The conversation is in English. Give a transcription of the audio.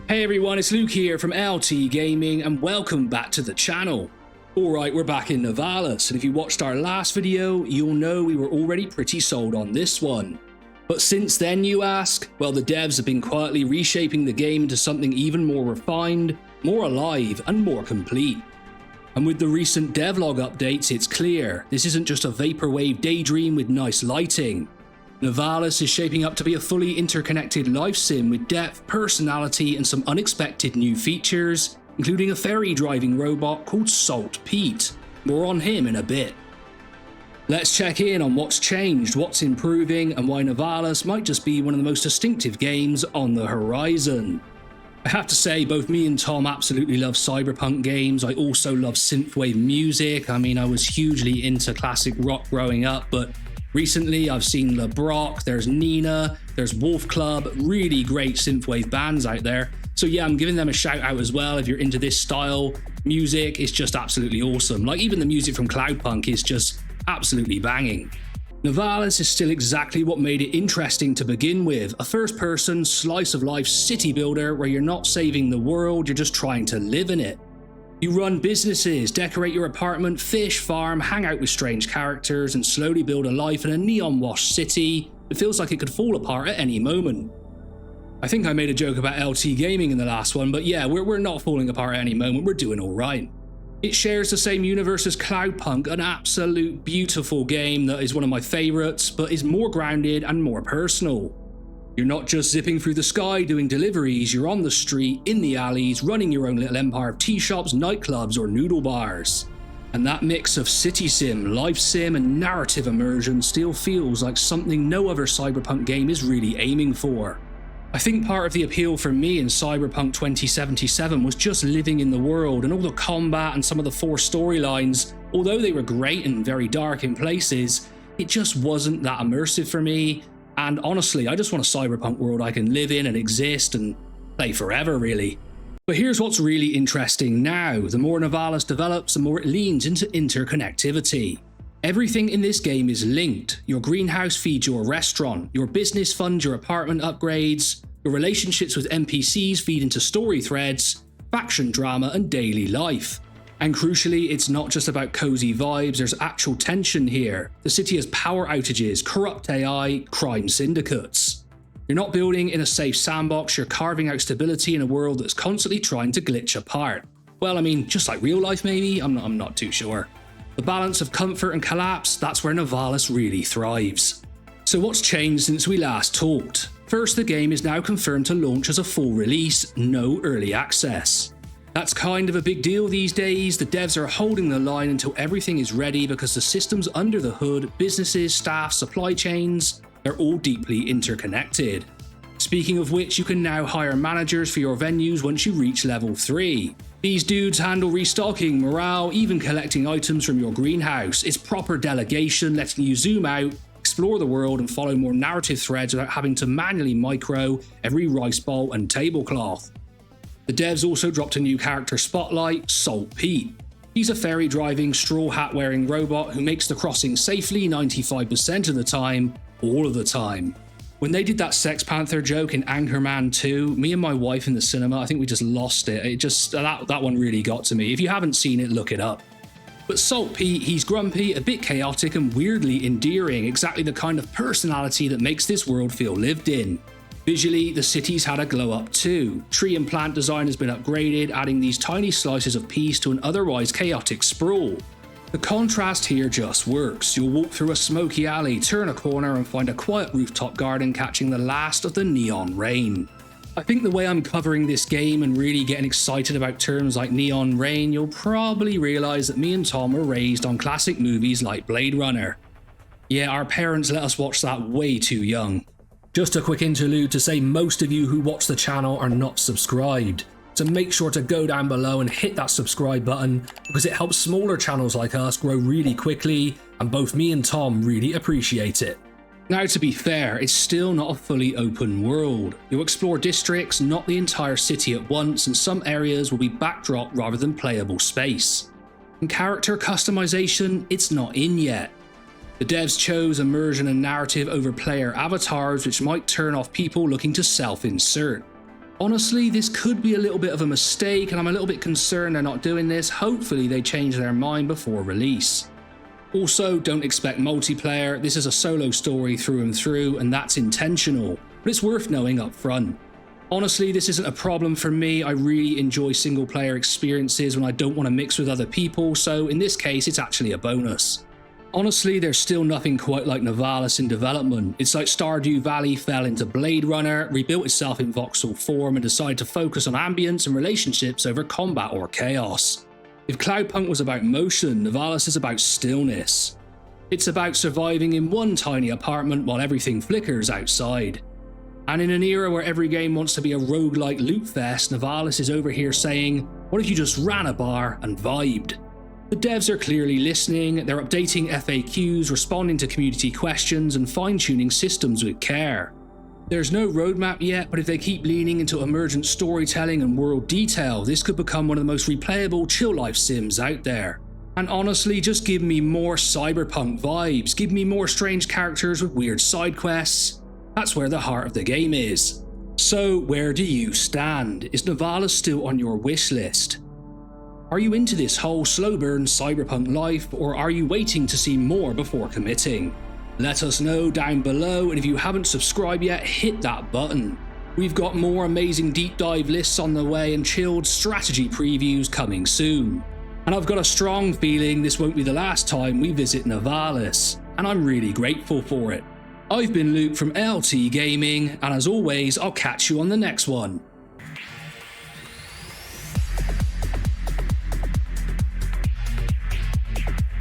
Hey everyone, it's Luke here from LT Gaming and welcome back to the channel. Alright, we're back in Nivalis, and if you watched our last video, you'll know we were already pretty sold on this one. But since then, you ask? Well, the devs have been quietly reshaping the game into something even more refined, more alive, and more complete. And with the recent devlog updates, it's clear this isn't just a vaporwave daydream with nice lighting. Nivalis is shaping up to be a fully interconnected life sim with depth, personality, and some unexpected new features, including a ferry driving robot called Salt Pete. More on him in a bit. Let's check in on what's changed, what's improving, and why Nivalis might just be one of the most distinctive games on the horizon. I have to say, both me and Tom absolutely love Cyberpunk games. I also love synthwave music. I mean, I was hugely into classic rock growing up, but recently I've seen La Brock, there's Nina, there's Wolf Club, really great synthwave bands out there. So yeah, I'm giving them a shout out as well. If you're into this style, music is just absolutely awesome. Like even the music from Cloudpunk is just absolutely banging. Nivalis is still exactly what made it interesting to begin with, a first-person, slice-of-life city builder where you're not saving the world, you're just trying to live in it. You run businesses, decorate your apartment, fish, farm, hang out with strange characters, and slowly build a life in a neon-washed city that feels like it could fall apart at any moment. I think I made a joke about LT Gaming in the last one, but yeah, we're not falling apart at any moment, we're doing alright. It shares the same universe as Cloudpunk, an absolute beautiful game that is one of my favourites, but is more grounded and more personal. You're not just zipping through the sky doing deliveries, you're on the street, in the alleys, running your own little empire of tea shops, nightclubs, or noodle bars. And that mix of city sim, life sim, and narrative immersion still feels like something no other Cyberpunk game is really aiming for. I think part of the appeal for me in Cyberpunk 2077 was just living in the world, and all the combat and some of the forced storylines, although they were great and very dark in places, it just wasn't that immersive for me. And honestly, I just want a Cyberpunk world I can live in and exist and play forever, really. But here's what's really interesting now. The more Nivalis develops, the more it leans into interconnectivity. Everything in this game is linked. Your greenhouse feeds your restaurant, your business funds your apartment upgrades, your relationships with NPCs feed into story threads, faction drama, and daily life. And crucially, it's not just about cozy vibes, there's actual tension here. The city has power outages, corrupt AI, crime syndicates. You're not building in a safe sandbox, you're carving out stability in a world that's constantly trying to glitch apart. Well, I mean, just like real life maybe? I'm not too sure. The balance of comfort and collapse, that's where Nivalis really thrives. So what's changed since we last talked? First, the game is now confirmed to launch as a full release, no early access. That's kind of a big deal these days. The devs are holding the line until everything is ready because the systems under the hood, businesses, staff, supply chains, they're all deeply interconnected. Speaking of which, you can now hire managers for your venues once you reach level 3. These dudes handle restocking, morale, even collecting items from your greenhouse. It's proper delegation, letting you zoom out, explore the world, and follow more narrative threads without having to manually micro every rice bowl and tablecloth. The devs also dropped a new character spotlight, Salt Pete. He's a ferry driving, straw hat wearing robot who makes the crossing safely 95% of the time, all of the time. When they did that Sex Panther joke in Anchorman 2, me and my wife in the cinema, I think we just lost it. That one really got to me. If you haven't seen it, look it up. But Salt Pete, he's grumpy, a bit chaotic, and weirdly endearing, exactly the kind of personality that makes this world feel lived in. Visually, the city's had a glow up too. Tree and plant design has been upgraded, adding these tiny slices of peace to an otherwise chaotic sprawl. The contrast here just works. You'll walk through a smoky alley, turn a corner, and find a quiet rooftop garden catching the last of the neon rain. I think the way I'm covering this game and really getting excited about terms like neon rain, you'll probably realise that me and Tom were raised on classic movies like Blade Runner. Yeah, our parents let us watch that way too young. Just a quick interlude to say most of you who watch the channel are not subscribed. So make sure to go down below and hit that subscribe button because it helps smaller channels like us grow really quickly, and both me and Tom really appreciate it. Now, to be fair, it's still not a fully open world. You'll explore districts, not the entire city at once, and some areas will be backdrop rather than playable space. And character customization, it's not in yet. The devs chose immersion and narrative over player avatars, which might turn off people looking to self-insert. Honestly, this could be a little bit of a mistake, and I'm a little bit concerned they're not doing this. Hopefully they change their mind before release. Also, don't expect multiplayer. This is a solo story through and through, and that's intentional, but it's worth knowing up front. Honestly, this isn't a problem for me. I really enjoy single player experiences when I don't want to mix with other people, so in this case it's actually a bonus. Honestly, there's still nothing quite like Nivalis in development. It's like Stardew Valley fell into Blade Runner, rebuilt itself in voxel form, and decided to focus on ambience and relationships over combat or chaos. If Cloudpunk was about motion, Nivalis is about stillness. It's about surviving in one tiny apartment while everything flickers outside. And in an era where every game wants to be a roguelike loot fest, Nivalis is over here saying, what if you just ran a bar and vibed? The devs are clearly listening, they're updating FAQs, responding to community questions, and fine-tuning systems with care. There's no roadmap yet, but if they keep leaning into emergent storytelling and world detail, this could become one of the most replayable chill life sims out there. And honestly, just give me more Cyberpunk vibes, give me more strange characters with weird side quests. That's where the heart of the game is. So where do you stand? Is Nivalis still on your wish list? Are you into this whole slow burn cyberpunk life, or are you waiting to see more before committing? Let us know down below, and if you haven't subscribed yet, hit that button. We've got more amazing deep dive lists on the way and chilled strategy previews coming soon. And I've got a strong feeling this won't be the last time we visit Nivalis, and I'm really grateful for it. I've been Luke from LT Gaming, and as always, I'll catch you on the next one.